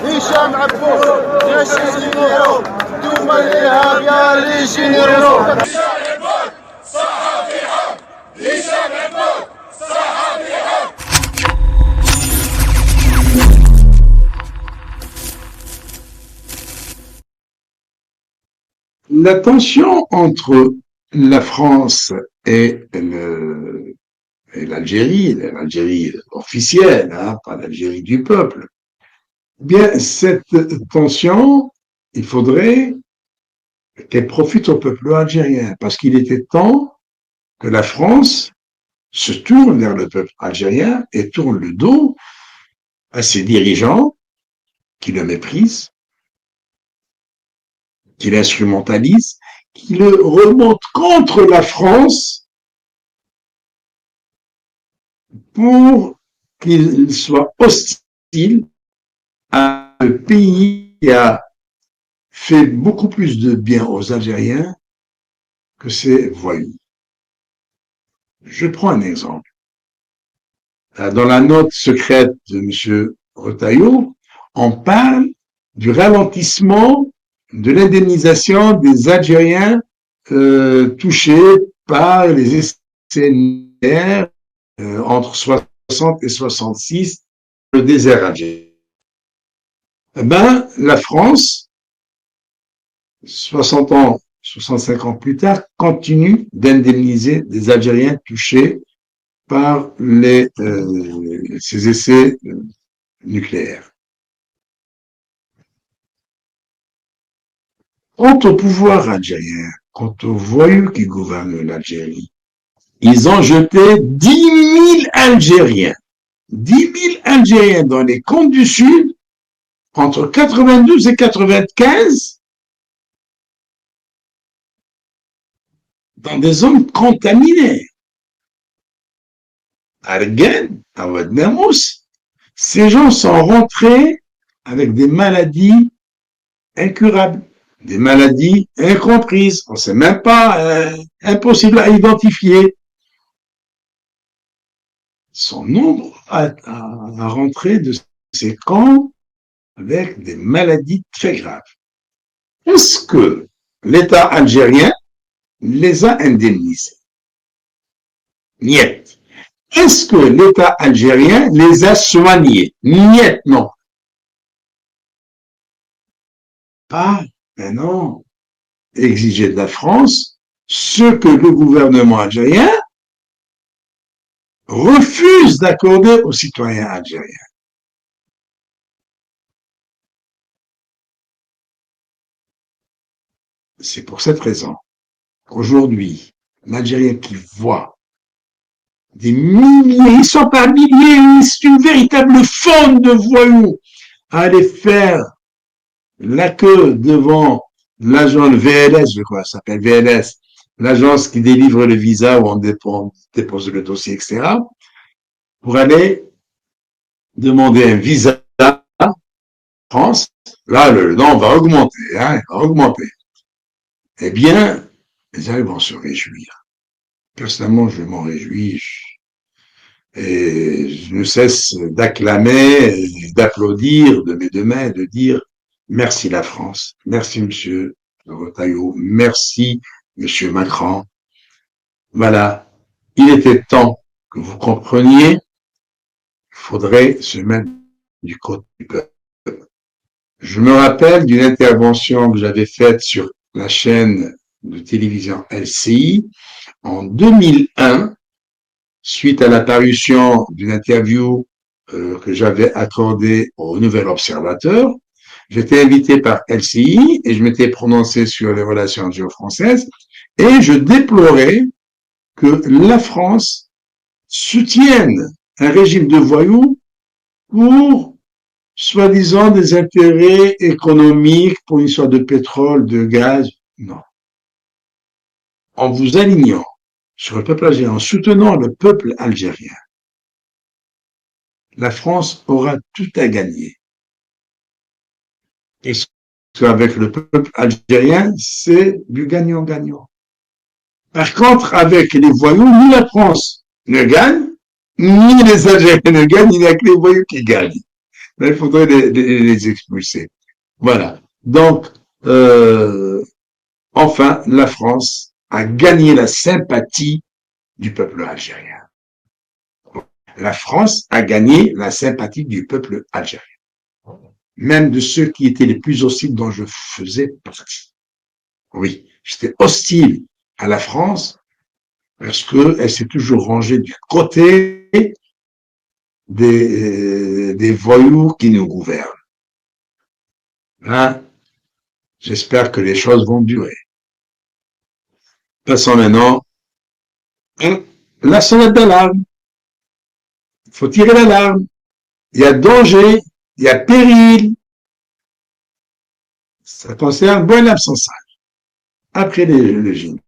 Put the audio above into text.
هشام عبود جيش الجنيرو دوما الارهاب يا الجنيرو. La tension entre la France et l'Algérie officielle, hein, pas l'Algérie du peuple, bien, cette tension, il faudrait qu'elle profite au peuple algérien, parce qu'il était temps que la France se tourne vers le peuple algérien et tourne le dos à ses dirigeants qui le méprisent, qui l'instrumentalise, qui le remonte contre la France pour qu'il soit hostile à un pays qui a fait beaucoup plus de bien aux Algériens que ces voyous. Je prends un exemple. Dans la note secrète de M. Retailleau, on parle du ralentissement de l'indemnisation des Algériens touchés par les essais nucléaires entre 60 et 66 le désert algérien. Eh ben, la France, 60 ans, 65 ans plus tard, continue d'indemniser des Algériens touchés par ces essais nucléaires. Quant au pouvoir algérien, quant aux voyous qui gouvernent l'Algérie, ils ont jeté 10 000 Algériens, 10 000 Algériens dans les comptes du Sud entre 92 et 95 dans des zones contaminées. Argen, à Ouadnamous, ces gens sont rentrés avec des maladies incurables, des maladies incomprises, on ne sait même pas, impossible à identifier. Ils sont nombreux à rentrer de ces camps avec des maladies très graves. Est-ce que l'État algérien les a indemnisés? Niet. Est-ce que l'État algérien les a soignés? Niet, non. Pas, mais non. Exiger de la France ce que le gouvernement algérien refuse d'accorder aux citoyens algériens. C'est pour cette raison qu'aujourd'hui, l'Algérien qui voit des milliers, ils sont par milliers, c'est une véritable faune de voyous à aller faire la queue devant l'agence VLS, je crois, ça s'appelle VLS, l'agence qui délivre le visa où on dépose le dossier, etc., pour aller demander un visa en France. Là, le nom va augmenter, hein, va augmenter. Eh bien, les gens vont se réjouir. Personnellement, je m'en réjouis. Et je ne cesse d'acclamer, d'applaudir de mes deux mains, de dire merci la France, merci Monsieur Retailleau, merci Monsieur Macron. Voilà, il était temps que vous compreniez qu'il faudrait se mettre du côté du peuple. Je me rappelle d'une intervention que j'avais faite sur la chaîne de télévision LCI en 2001, suite à la parution d'une interview que j'avais accordée au Nouvel Observateur. J'étais invité par LCI et je m'étais prononcé sur les relations géo-françaises et je déplorais que la France soutienne un régime de voyous pour soi-disant des intérêts économiques, pour une histoire de pétrole, de gaz. Non. En vous alignant sur le peuple algérien, en soutenant le peuple algérien, la France aura tout à gagner. Et avec le peuple algérien, c'est du gagnant-gagnant. Par contre, avec les voyous, ni la France ne gagne, ni les Algériens ne gagnent, il n'y a que les voyous qui gagnent. il faudrait les expulser. Voilà. Donc, enfin, la France a gagné la sympathie du peuple algérien. La France a gagné la sympathie du peuple algérien. Même de ceux qui étaient les plus hostiles dont je faisais partie. Oui, j'étais hostile à la France parce qu'elle s'est toujours rangée du côté des voyous qui nous gouvernent. Hein? J'espère que les choses vont durer. Passons maintenant à la sonnette d'alarme. Il faut tirer l'alarme. Il y a danger, il y a péril. Ça concerne bon absence. Après les gènes.